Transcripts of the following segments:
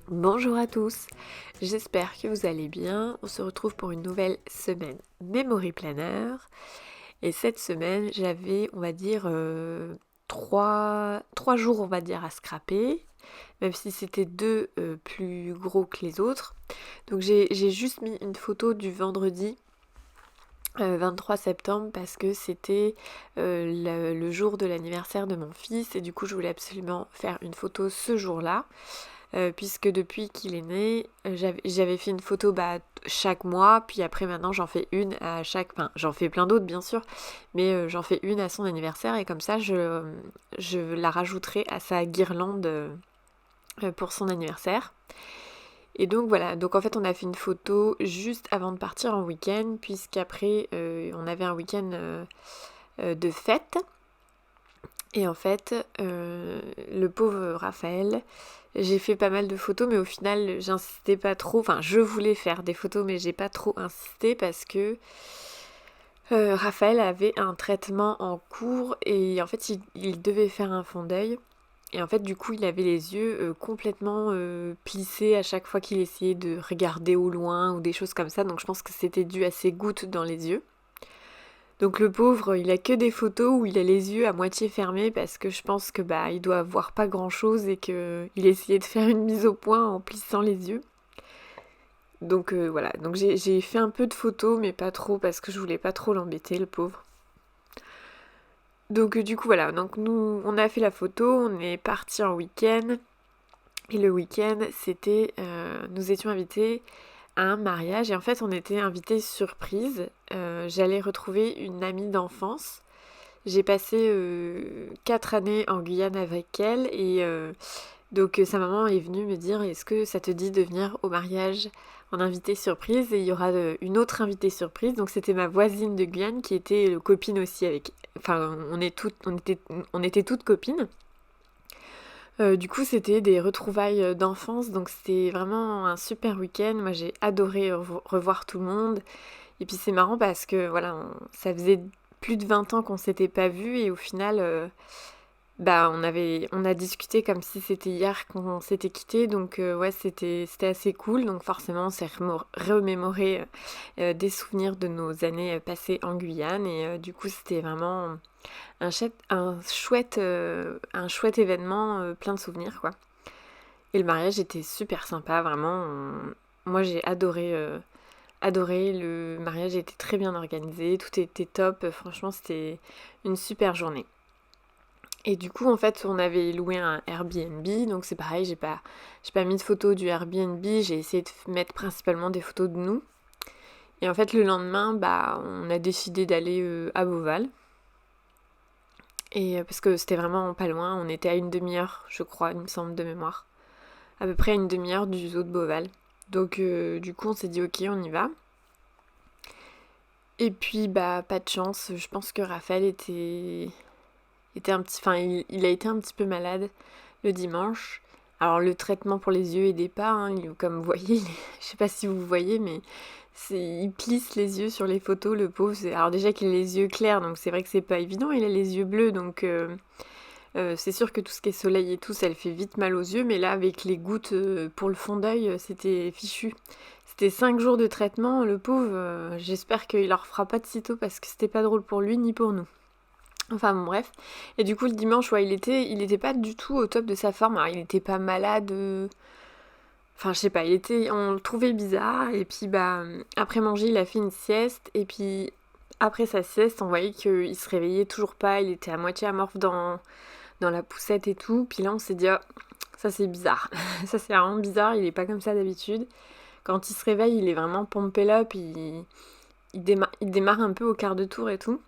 Bonjour à tous, j'espère que vous allez bien. On se retrouve pour une nouvelle semaine Memory Planner. Et cette semaine, j'avais, on va dire, trois jours, on va dire, à scraper, même si c'était deux plus gros que les autres. Donc j'ai juste mis une photo du vendredi 23 septembre parce que c'était le jour de l'anniversaire de mon fils et du coup je voulais absolument faire une photo ce jour-là. Puisque depuis qu'il est né, j'avais fait une photo chaque mois, puis après maintenant j'en fais une à chaque... Enfin, j'en fais plein d'autres bien sûr, mais j'en fais une à son anniversaire et comme ça je la rajouterai à sa guirlande pour son anniversaire. Et donc voilà, donc en fait on a fait une photo juste avant de partir en week-end, puisqu'après on avait un week-end de fête. Et en fait, le pauvre Raphaël, j'ai fait pas mal de photos, mais au final, j'insistais pas trop. Enfin, je voulais faire des photos, mais j'ai pas trop insisté parce que Raphaël avait un traitement en cours et en fait, il devait faire un fond d'œil. Et en fait, du coup, il avait les yeux complètement plissés à chaque fois qu'il essayait de regarder au loin ou des choses comme ça. Donc, je pense que c'était dû à ses gouttes dans les yeux. Donc le pauvre, il a que des photos où il a les yeux à moitié fermés parce que je pense que il doit voir pas grand chose et que il essayait de faire une mise au point en plissant les yeux. Donc voilà, donc j'ai fait un peu de photos mais pas trop parce que je voulais pas trop l'embêter le pauvre. Donc du coup voilà, donc nous on a fait la photo, on est parti en week-end et le week-end c'était, nous étions invités à un mariage et en fait on était invités surprise. J'allais retrouver une amie d'enfance. J'ai passé 4 années en Guyane avec elle et donc sa maman est venue me dire est-ce que ça te dit de venir au mariage en invitée surprise et il y aura une autre invitée surprise donc c'était ma voisine de Guyane qui était copine aussi avec enfin on était toutes copines. Du coup c'était des retrouvailles d'enfance donc c'était vraiment un super week-end. Moi j'ai adoré revoir tout le monde et puis c'est marrant parce que voilà ça faisait plus de 20 ans qu'on s'était pas vus et au final on a discuté comme si c'était hier qu'on s'était quitté donc ouais c'était assez cool donc forcément on s'est remémoré des souvenirs de nos années passées en Guyane et du coup c'était vraiment un chouette événement plein de souvenirs quoi. Et le mariage était super sympa vraiment. Moi j'ai adoré, le mariage était très bien organisé, tout était top, franchement c'était une super journée. Et du coup, en fait, on avait loué un Airbnb, donc c'est pareil, j'ai pas mis de photos du Airbnb, j'ai essayé de mettre principalement des photos de nous. Et en fait, le lendemain, on a décidé d'aller à Beauval. Et parce que c'était vraiment pas loin, on était à une demi-heure, je crois, il me semble, de mémoire. À peu près à une demi-heure du zoo de Beauval. Donc, du coup, on s'est dit, ok, on y va. Et puis, pas de chance, je pense que Raphaël était un petit, enfin, il a été un petit peu malade le dimanche. Alors le traitement pour les yeux aidait pas, hein, comme vous voyez, je sais pas si vous voyez, mais il plisse les yeux sur les photos, le pauvre. Alors déjà qu'il a les yeux clairs, donc c'est vrai que c'est pas évident, il a les yeux bleus, donc c'est sûr que tout ce qui est soleil et tout, ça le fait vite mal aux yeux, mais là avec les gouttes pour le fond d'œil, c'était fichu. C'était 5 jours de traitement, le pauvre, j'espère qu'il leur fera pas de sitôt parce que c'était pas drôle pour lui ni pour nous. Enfin bon, bref. Et du coup le dimanche, ouais, il était pas du tout au top de sa forme. Alors il était pas malade. Enfin je sais pas, on le trouvait bizarre. Et puis après manger, il a fait une sieste. Et puis après sa sieste, on voyait qu'il se réveillait toujours pas. Il était à moitié amorphe dans la poussette et tout. Puis là on s'est dit, oh, ça c'est bizarre. Ça c'est vraiment bizarre, il est pas comme ça d'habitude. Quand il se réveille, il est vraiment pompé up. Il démarre un peu au quart de tour et tout.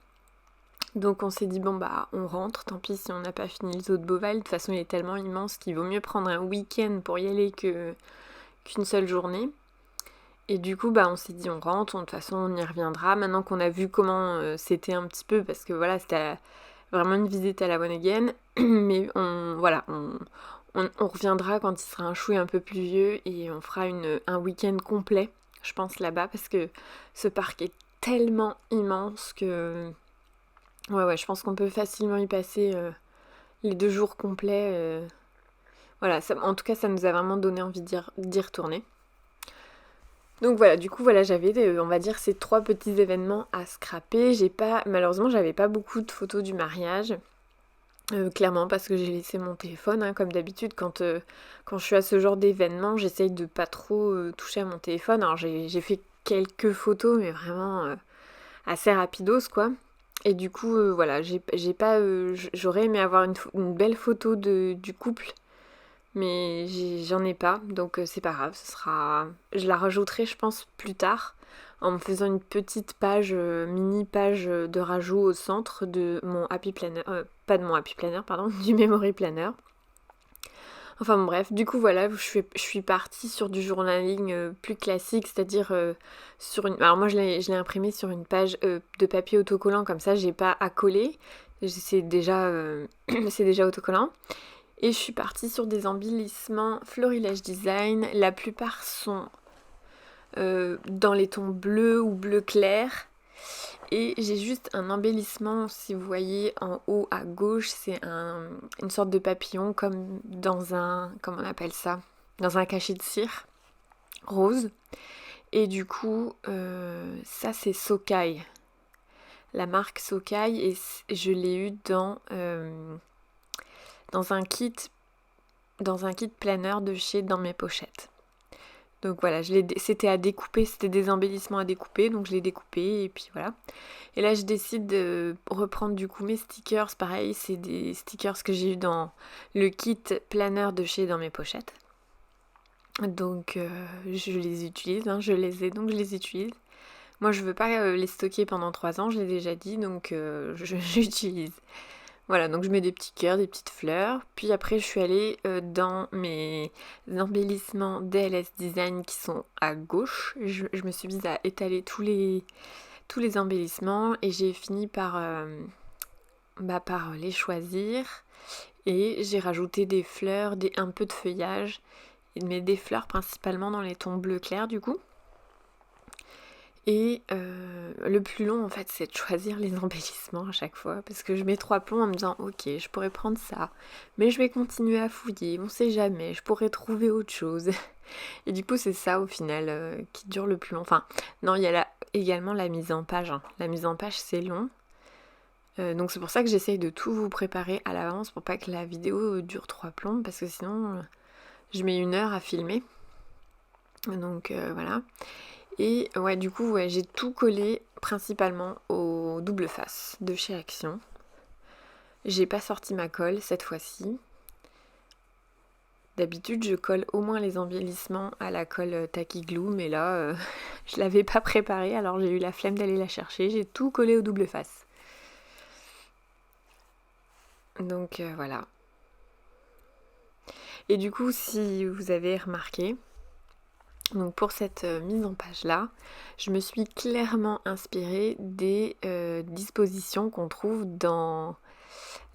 Donc on s'est dit bon on rentre, tant pis si on n'a pas fini le zoo de Beauval, de toute façon il est tellement immense qu'il vaut mieux prendre un week-end pour y aller qu'une seule journée. Et du coup on s'est dit on rentre, de toute façon on y reviendra, maintenant qu'on a vu comment c'était un petit peu, parce que voilà c'était vraiment une visite à la one again, mais on reviendra quand il sera un chouille un peu plus vieux et on fera un week-end complet, je pense là-bas, parce que ce parc est tellement immense que ouais, je pense qu'on peut facilement y passer les 2 jours complets. Voilà, en tout cas ça nous a vraiment donné envie d'y retourner. Donc voilà, du coup voilà, j'avais on va dire ces 3 petits événements à scraper. Malheureusement j'avais pas beaucoup de photos du mariage. Clairement parce que j'ai laissé mon téléphone, hein, comme d'habitude quand je suis à ce genre d'événement, j'essaye de pas trop toucher à mon téléphone. Alors j'ai fait quelques photos mais vraiment assez rapidos quoi. Et du coup voilà, j'ai pas j'aurais aimé avoir une belle photo du couple, mais j'en ai pas, donc c'est pas grave, je la rajouterai je pense plus tard en me faisant une petite page, mini page de rajout au centre de mon Happy Planner, pas de mon Happy Planner, pardon, du Memory Planner. Enfin bon, bref, du coup voilà, je suis partie sur du journaling plus classique, c'est-à-dire sur une... Alors moi je l'ai imprimé sur une page de papier autocollant, comme ça j'ai pas à coller, c'est déjà, c'est déjà autocollant. Et je suis partie sur des embellissements Florilège Design. La plupart sont dans les tons bleus ou bleu clair. Et j'ai juste un embellissement, si vous voyez en haut à gauche, c'est une sorte de papillon comme dans un, comment on appelle ça, dans un cachet de cire rose. Et du coup, ça c'est Sokai, la marque Sokai, et je l'ai eu dans un kit planeur de chez Dans Mes Pochettes. Donc voilà, c'était à découper, c'était des embellissements à découper, donc je l'ai découpé et puis voilà. Et là je décide de reprendre du coup mes stickers, pareil, c'est des stickers que j'ai eu dans le kit planeur de chez Dans Mes Pochettes. Donc je les utilise, hein, je les ai donc je les utilise. Moi je veux pas les stocker pendant 3 ans, je l'ai déjà dit, donc j'utilise. Voilà, donc je mets des petits cœurs, des petites fleurs. Puis après, je suis allée dans mes embellissements DLS Design qui sont à gauche. Je me suis mise à étaler tous les embellissements et j'ai fini par les choisir. Et j'ai rajouté des fleurs, un peu de feuillage, mais des fleurs principalement dans les tons bleu clair du coup. Et le plus long en fait c'est de choisir les embellissements à chaque fois parce que je mets 3 plombs en me disant ok je pourrais prendre ça mais je vais continuer à fouiller, on sait jamais, je pourrais trouver autre chose. Et du coup c'est ça au final qui dure le plus long. Enfin non, il y a également la mise en page, hein. La mise en page c'est long. Donc c'est pour ça que j'essaye de tout vous préparer à l'avance pour pas que la vidéo dure 3 plombs parce que sinon je mets 1 heure à filmer. Donc voilà. Et ouais, du coup, ouais, j'ai tout collé principalement au double face de chez Action. J'ai pas sorti ma colle cette fois-ci. D'habitude, je colle au moins les embellissements à la colle Tacky Glue, mais là, je l'avais pas préparée, alors j'ai eu la flemme d'aller la chercher. J'ai tout collé au double face. Donc voilà. Et du coup, si vous avez remarqué, donc pour cette mise en page là, je me suis clairement inspirée des dispositions qu'on trouve dans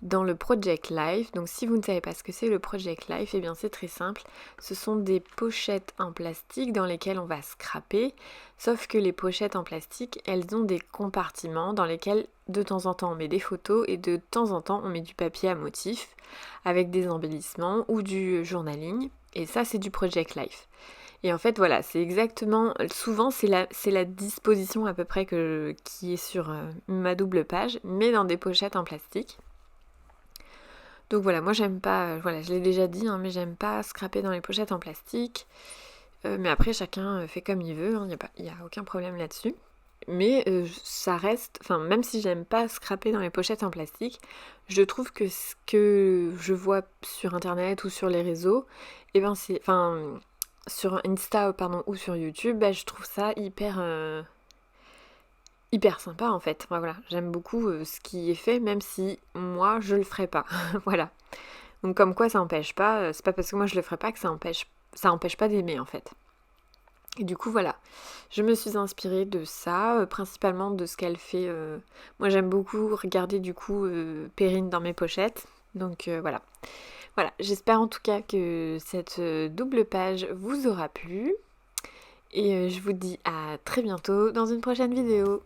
le Project Life. Donc si vous ne savez pas ce que c'est le Project Life, eh bien c'est très simple. Ce sont des pochettes en plastique dans lesquelles on va scraper. Sauf que les pochettes en plastique, elles ont des compartiments dans lesquels de temps en temps on met des photos et de temps en temps on met du papier à motif avec des embellissements ou du journaling. Et ça c'est du Project Life. Et en fait voilà, c'est exactement, souvent c'est la disposition à peu près qui est sur ma double page, mais dans des pochettes en plastique. Donc voilà, moi j'aime pas, voilà, je l'ai déjà dit, hein, mais j'aime pas scraper dans les pochettes en plastique. Mais après chacun fait comme il veut, il n'y a aucun problème là-dessus. Mais ça reste, enfin même si j'aime pas scraper dans les pochettes en plastique, je trouve que ce que je vois sur internet ou sur les réseaux, et ben c'est, enfin sur Insta pardon, ou sur YouTube, bah, je trouve ça hyper sympa en fait. Voilà, j'aime beaucoup ce qui est fait, même si moi je le ferai pas. Voilà. Donc comme quoi ça empêche pas, c'est pas parce que moi je le ferai pas que ça empêche pas d'aimer en fait. Et du coup voilà, je me suis inspirée de ça, principalement de ce qu'elle fait. Moi j'aime beaucoup regarder du coup Perrine dans mes pochettes. Donc voilà. Voilà, j'espère en tout cas que cette double page vous aura plu. Et je vous dis à très bientôt dans une prochaine vidéo.